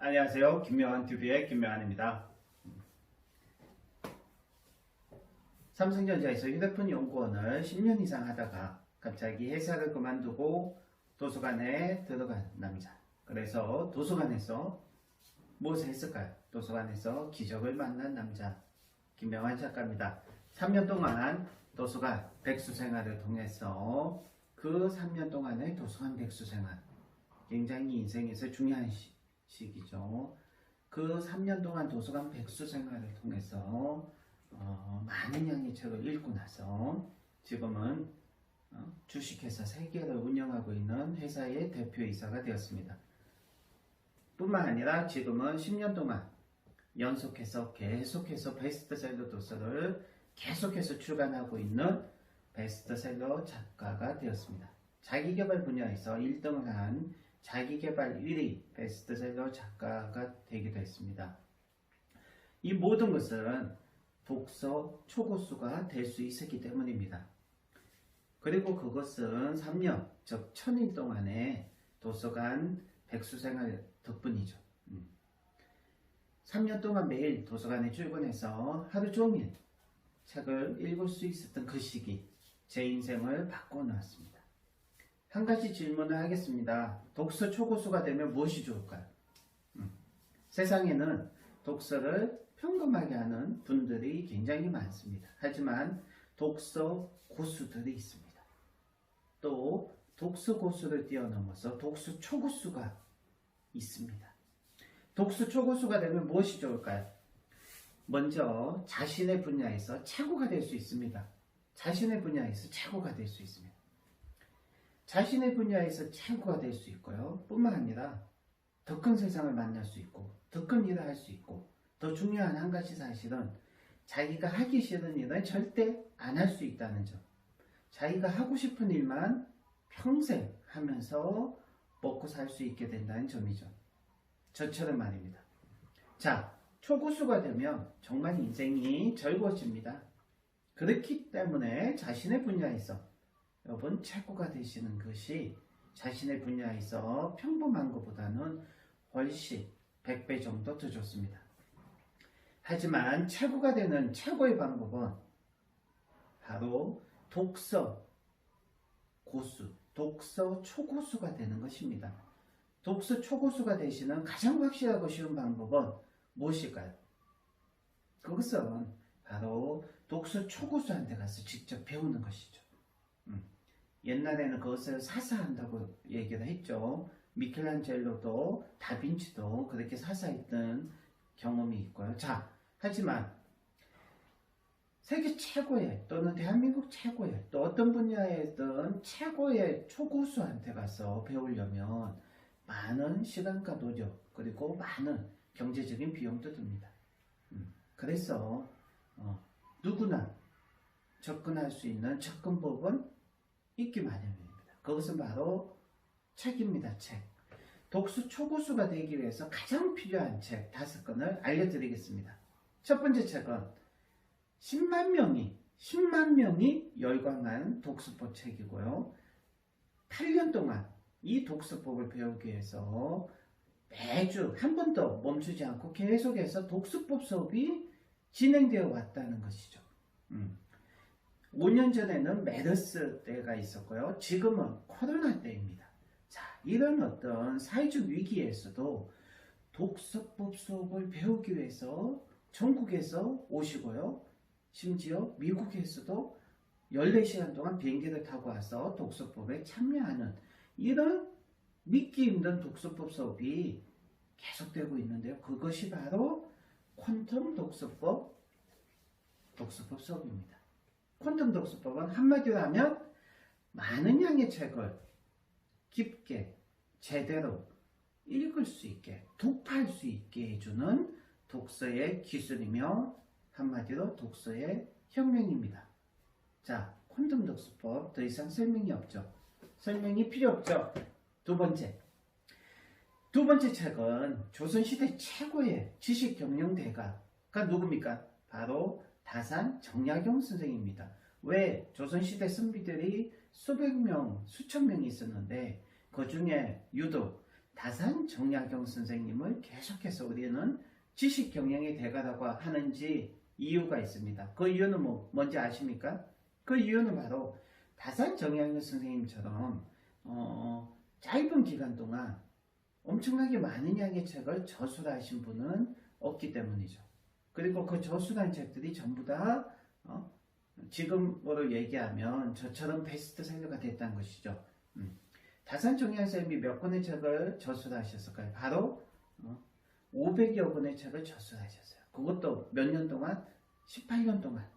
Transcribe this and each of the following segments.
안녕하세요. 김명환TV의 김명환입니다. 삼성전자에서 휴대폰 연구원을 10년 이상 하다가 갑자기 회사를 그만두고 도서관에 들어간 남자. 그래서 도서관에서 무엇을 했을까요? 도서관에서 기적을 만난 남자. 김명환 작가입니다. 3년 동안 도서관 백수 생활을 통해서 그 3년 동안의 도서관 백수 생활. 굉장히 인생에서 중요한 시기죠. 그 3년 동안 도서관 백수 생활을 통해서 많은 양의 책을 읽고 나서 지금은 주식회사 3개를 운영하고 있는 회사의 대표이사가 되었습니다. 뿐만 아니라 지금은 10년 동안 연속해서 계속해서 베스트셀러 도서를 계속해서 출간하고 있는 베스트셀러 작가가 되었습니다. 자기개발 분야에서 1등을 한 자기개발 1위 베스트셀러 작가가 되기도 했습니다. 이 모든 것은 독서 초고수가 될 수 있었기 때문입니다. 그리고 그것은 3년, 즉 1000일 동안의 도서관 백수생활 덕분이죠. 3년 동안 매일 도서관에 출근해서 하루 종일 책을 읽을 수 있었던 그 시기, 제 인생을 바꿔놓았습니다. 한 가지 질문을 하겠습니다. 독서 초고수가 되면 무엇이 좋을까요? 세상에는 독서를 평범하게 하는 분들이 굉장히 많습니다. 하지만 독서 고수들이 있습니다. 또 독서 고수를 뛰어넘어서 독서 초고수가 있습니다. 독서 초고수가 되면 무엇이 좋을까요? 먼저 자신의 분야에서 최고가 될 수 있습니다. 자신의 분야에서 최고가 될 수 있습니다. 자신의 분야에서 최고가 될 수 있고요. 뿐만 아니라 더 큰 세상을 만날 수 있고 더 큰 일을 할 수 있고 더 중요한 한 가지 사실은 자기가 하기 싫은 일은 절대 안 할 수 있다는 점. 자기가 하고 싶은 일만 평생 하면서 먹고 살 수 있게 된다는 점이죠. 저처럼 말입니다. 자, 초고수가 되면 정말 인생이 즐거워집니다. 그렇기 때문에 자신의 분야에서 여러분 최고가 되시는 것이 자신의 분야에서 평범한 것보다는 훨씬 100배 정도 더 좋습니다. 하지만 최고가 되는 최고의 방법은 바로 독서 고수, 독서 초고수가 되는 것입니다. 독서 초고수가 되시는 가장 확실하고 쉬운 방법은 무엇일까요? 그것은 바로 독서 초고수한테 가서 직접 배우는 것이죠. 옛날에는 그것을 사서 한다고 얘기를 했죠. 미켈란젤로도 다빈치도 그렇게 사서 했던 경험이 있고요. 자, 하지만 세계 최고의 또는 대한민국 최고의 또 어떤 분야에든 최고의 초고수한테 가서 배우려면 많은 시간과 노력 그리고 많은 경제적인 비용도 듭니다. 그래서 누구나 접근할 수 있는 접근법은 있기 마련입니다. 그것은 바로 책입니다. 책. 독서 초고수가 되기 위해서 가장 필요한 책 5권을 알려드리겠습니다. 첫 번째 책은 10만 명이 열광한 독서법 책이고요. 8년 동안 이 독서법을 배우기 위해서 매주 한 번도 멈추지 않고 계속해서 독서법 수업이 진행되어 왔다는 것이죠. 5년 전에는 메르스 때가 있었고요. 지금은 코로나 때입니다. 자, 이런 어떤 사회적 위기에서도 독서법 수업을 배우기 위해서 전국에서 오시고요. 심지어 미국에서도 14시간 동안 비행기를 타고 와서 독서법에 참여하는 이런 믿기 힘든 독서법 수업이 계속되고 있는데요. 그것이 바로 퀀텀 독서법 수업입니다. 퀀텀 독서법은 한마디로 하면 많은 양의 책을 깊게 제대로 읽을 수 있게 독파할 수 있게 해주는 독서의 기술이며 한마디로 독서의 혁명입니다. 자, 퀀텀 독서법 더 이상 설명이 없죠. 설명이 필요 없죠. 두 번째 책은 조선시대 최고의 지식경영대가가 누굽니까? 바로 다산 정약용 선생입니다. 왜? 조선시대 선비들이 수백 명, 수천 명이 있었는데 그 중에 유독 다산 정약용 선생님을 계속해서 우리는 지식 경영의 대가라고 하는지 이유가 있습니다. 그 이유는 뭔지 아십니까? 그 이유는 바로 다산 정약용 선생님처럼 짧은 기간 동안 엄청나게 많은 양의 책을 저술하신 분은 없기 때문이죠. 그리고 그 저술한 책들이 전부 다 지금으로 얘기하면 저처럼 베스트셀러가 됐다는 것이죠. 다산 정약용 선생님이 몇 권의 책을 저술하셨을까요? 바로 500여 권의 책을 저술하셨어요. 그것도 몇 년 동안? 18년 동안.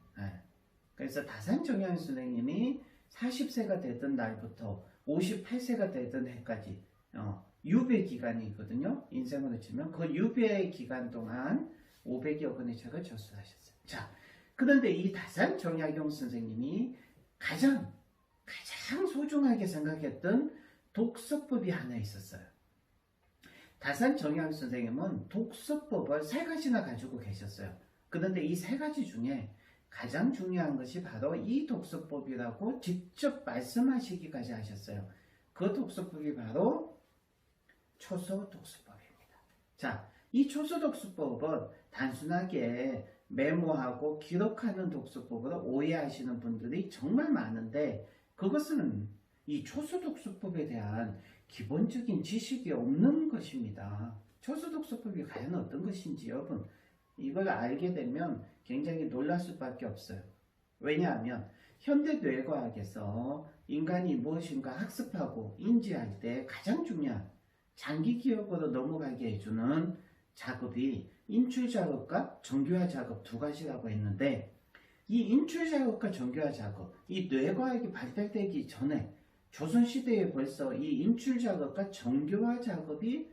그래서 다산 정약용 선생님이 40세가 되던 날부터 58세가 되던 해까지 유배 기간이 있거든요. 인생으로 치면 그 유배 기간 동안 500여 권의 책을 저술하셨어요. 자, 그런데 이 다산 정약용 선생님이 가장 소중하게 생각했던 독서법이 하나 있었어요. 다산 정약용 선생님은 독서법을 3가지나 가지고 계셨어요. 그런데 이 3가지 중에 가장 중요한 것이 바로 이 독서법이라고 직접 말씀하시기까지 하셨어요. 그 독서법이 바로 초서 독서법입니다. 자, 이 초서 독서법은 단순하게 메모하고 기록하는 독서법으로 오해하시는 분들이 정말 많은데, 그것은 이 초서 독서법에 대한 기본적인 지식이 없는 것입니다. 초서 독서법이 과연 어떤 것인지 여러분, 이걸 알게 되면 굉장히 놀랄 수밖에 없어요. 왜냐하면 현대 뇌과학에서 인간이 무엇인가 학습하고 인지할 때 가장 중요한 장기 기억으로 넘어가게 해주는 작업이 인출 작업과 정교화 작업 2가지라고 했는데, 이 인출 작업과 정교화 작업, 이 뇌과학이 발달되기 전에 조선시대에 벌써 이 인출 작업과 정교화 작업이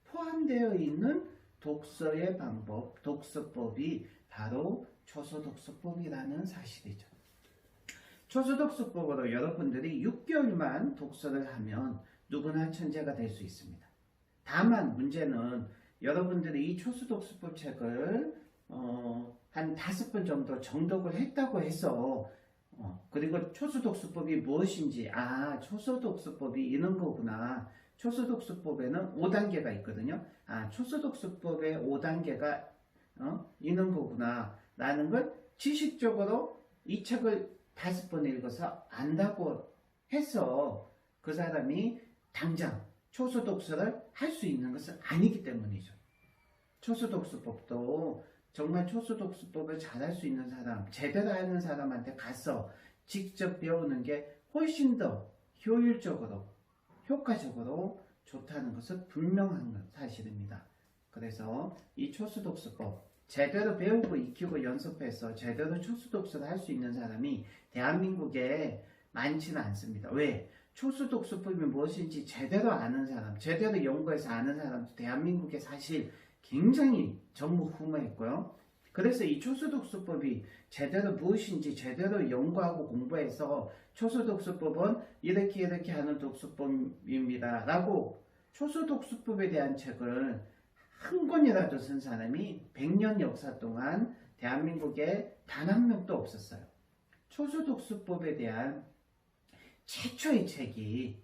포함되어 있는 독서의 방법, 독서법이 바로 초서독서법이라는 사실이죠. 초서독서법으로 여러분들이 6개월만 독서를 하면 누구나 천재가 될 수 있습니다. 다만 문제는 여러분들이 이 초서독서법 책을 한 5번 정도 정독을 했다고 해서 그리고 초서독서법이 무엇인지, 초서독서법이 이런 거구나. 초서독서법에는 5단계가 있거든요. 초서독서법의 5단계가 있는 거구나 라는 걸 지식적으로 이 책을 5번 읽어서 안다고 해서 그 사람이 당장 초서독서를 할 수 있는 것은 아니기 때문이죠. 초서독서법도 정말 초서독서법을 잘할 수 있는 사람, 제대로 하는 사람한테 가서 직접 배우는 게 훨씬 더 효율적으로, 효과적으로 좋다는 것은 분명한 사실입니다. 그래서 이 초서독서법 제대로 배우고 익히고 연습해서 제대로 초서독서를 할 수 있는 사람이 대한민국에 많지는 않습니다. 왜? 초서독서법이 무엇인지 제대로 아는 사람, 제대로 연구해서 아는 사람도 대한민국에 사실 굉장히 전무후무했고요. 그래서 이 초서독서법이 제대로 무엇인지 제대로 연구하고 공부해서 초서독서법은 이렇게 하는 독서법입니다 라고 초서독서법에 대한 책을 한 권이라도 쓴 사람이 100년 역사 동안 대한민국에 단 한 명도 없었어요. 초서독서법에 대한 최초의 책이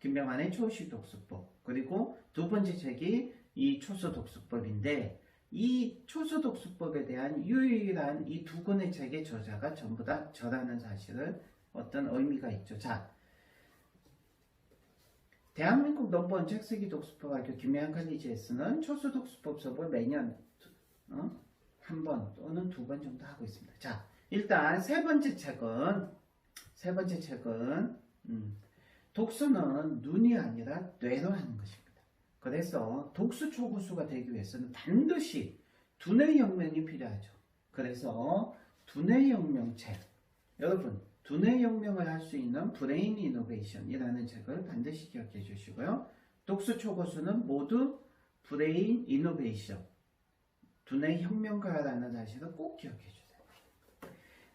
김병환의 초시독서법, 그리고 2번째 책이 이 초서독서법인데, 이 초서독서법에 대한 유일한 이 2권의 책의 저자가 전부 다 저라는 사실을 어떤 의미가 있죠. 자, 대한민국 넘버원 책쓰기 독서법학교 김혜한 칼리지에서는 초서독서법 수업을 매년 한 번 또는 2번 정도 하고 있습니다. 자, 일단 세 번째 책은 독서는 눈이 아니라 뇌로 하는 것입니다. 그래서 독서 초고수가 되기 위해서는 반드시 두뇌혁명이 필요하죠. 그래서 두뇌혁명책, 여러분 두뇌혁명을 할 수 있는 브레인 이노베이션이라는 책을 반드시 기억해 주시고요. 독서 초고수는 모두 브레인 이노베이션, 두뇌혁명가라는 사실을 꼭 기억해 주세요.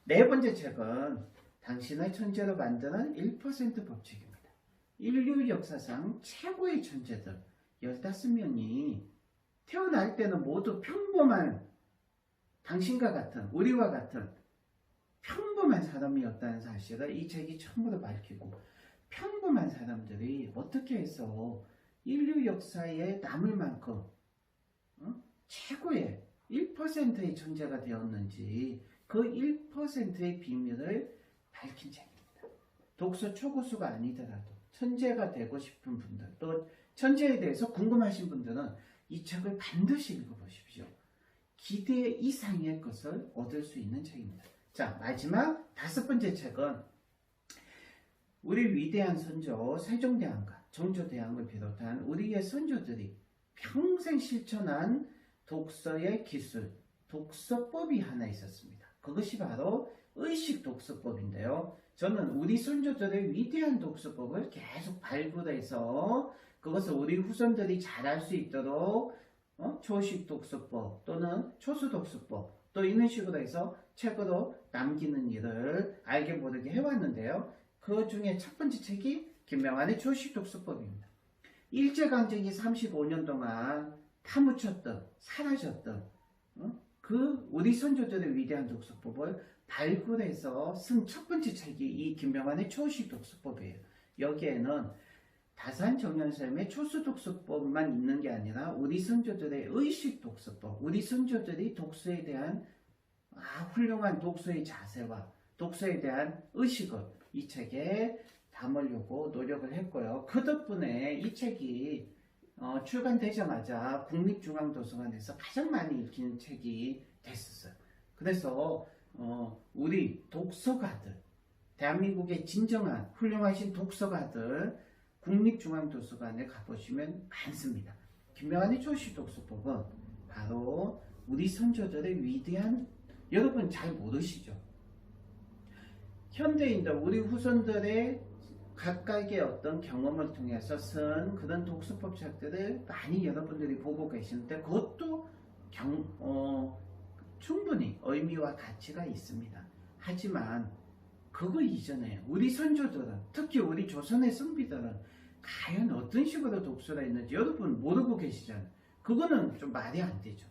네 번째 책은 당신을 천재로 만드는 1% 법칙입니다. 인류 역사상 최고의 천재들 15명이 태어날 때는 모두 평범한, 당신과 같은, 우리와 같은 평범한 사람이었다는 사실을 이 책이 처음으로 밝히고, 평범한 사람들이 어떻게 해서 인류 역사에 남을 만큼 최고의 1%의 천재가 되었는지 그 1%의 비밀을 밝힌 책입니다. 독서 초고수가 아니더라도 천재가 되고 싶은 분들, 또 천재에 대해서 궁금하신 분들은 이 책을 반드시 읽어보십시오. 기대 이상의 것을 얻을 수 있는 책입니다. 자, 마지막 5번째 책은 우리 위대한 선조 세종대왕과 정조대왕을 비롯한 우리의 선조들이 평생 실천한 독서의 기술, 독서법이 하나 있었습니다. 그것이 바로 의식 독서법인데요. 저는 우리 선조들의 위대한 독서법을 계속 발굴해서 그것을 우리 후손들이 잘할 수 있도록 초식 독서법 또는 초수 독서법 또 이런 식으로 해서 책으로 남기는 일을 알게 모르게 해왔는데요. 그 중에 첫 번째 책이 김명환의 초식 독서법입니다. 일제강점기 35년 동안 파묻혔던 사라졌던 그 우리 선조들의 위대한 독서법을 발굴해서 쓴 첫 번째 책이 이 김명환의 초식 독서법이에요. 여기에는 다산 정연쌤의 초수 독서법만 있는 게 아니라 우리 선조들의 의식 독서법, 우리 선조들이 독서에 대한 훌륭한 독서의 자세와 독서에 대한 의식을 이 책에 담으려고 노력을 했고요. 그 덕분에 이 책이 출간되자마자 국립중앙도서관에서 가장 많이 읽히는 책이 됐었어요. 그래서 우리 독서가들, 대한민국의 진정한 훌륭하신 독서가들 국립중앙도서관에 가보시면 많습니다. 김명환의 초식 독서법은 바로 우리 선조들의 위대한, 여러분 잘 모르시죠? 현대인들, 우리 후손들의 각각의 어떤 경험을 통해서 쓴 그런 독서법 책들을 많이 여러분들이 보고 계시는데 그것도 충분히 의미와 가치가 있습니다. 하지만 그거 이전에 우리 선조들은, 특히 우리 조선의 선비들은 과연 어떤 식으로 독서를 했는지 여러분 모르고 계시잖아요. 그거는 좀 말이 안 되죠.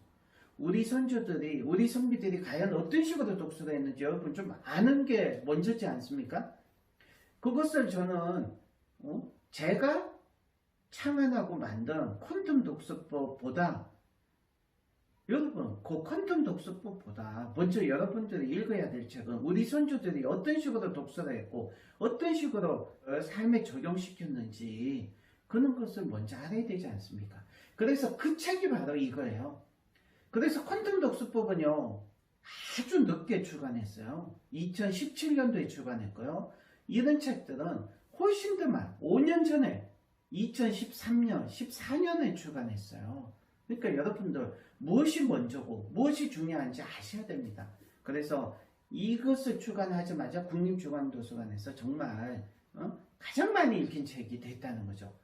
우리 선조들이, 우리 선비들이 과연 어떤 식으로 독서를 했는지 여러분 좀 아는 게 먼저지 않습니까? 그것을 저는 제가 창안하고 만든 퀀텀 독서법보다, 여러분 그 퀀텀 독서법보다 먼저 여러분들이 읽어야 될 책은 우리 선조들이 어떤 식으로 독서를 했고 어떤 식으로 삶에 적용시켰는지 그런 것을 먼저 알아야 되지 않습니까? 그래서 그 책이 바로 이거예요. 그래서 퀀텀 독서법은요 아주 늦게 출간했어요. 2017년도에 출간했고요. 이런 책들은 훨씬 더 5년 전에 2013년, 14년에 출간했어요. 그러니까 여러분들 무엇이 먼저고 무엇이 중요한지 아셔야 됩니다. 그래서 이것을 출간하자마자 국립중앙도서관에서 정말 가장 많이 읽힌 책이 됐다는 거죠.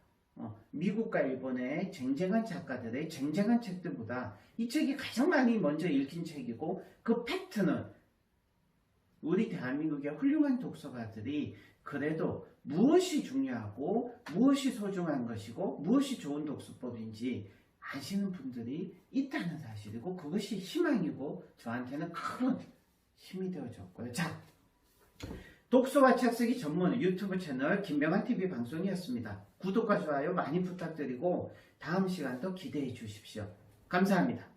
미국과 일본의 쟁쟁한 작가들의 쟁쟁한 책들보다 이 책이 가장 많이 먼저 읽힌 책이고, 그 팩트는 우리 대한민국의 훌륭한 독서가들이 그래도 무엇이 중요하고 무엇이 소중한 것이고 무엇이 좋은 독서법인지 아시는 분들이 있다는 사실이고, 그것이 희망이고 저한테는 큰 힘이 되어줬고요. 자, 독서와 책쓰기 전문 유튜브 채널 김명환TV 방송이었습니다. 구독과 좋아요 많이 부탁드리고 다음 시간도 기대해 주십시오. 감사합니다.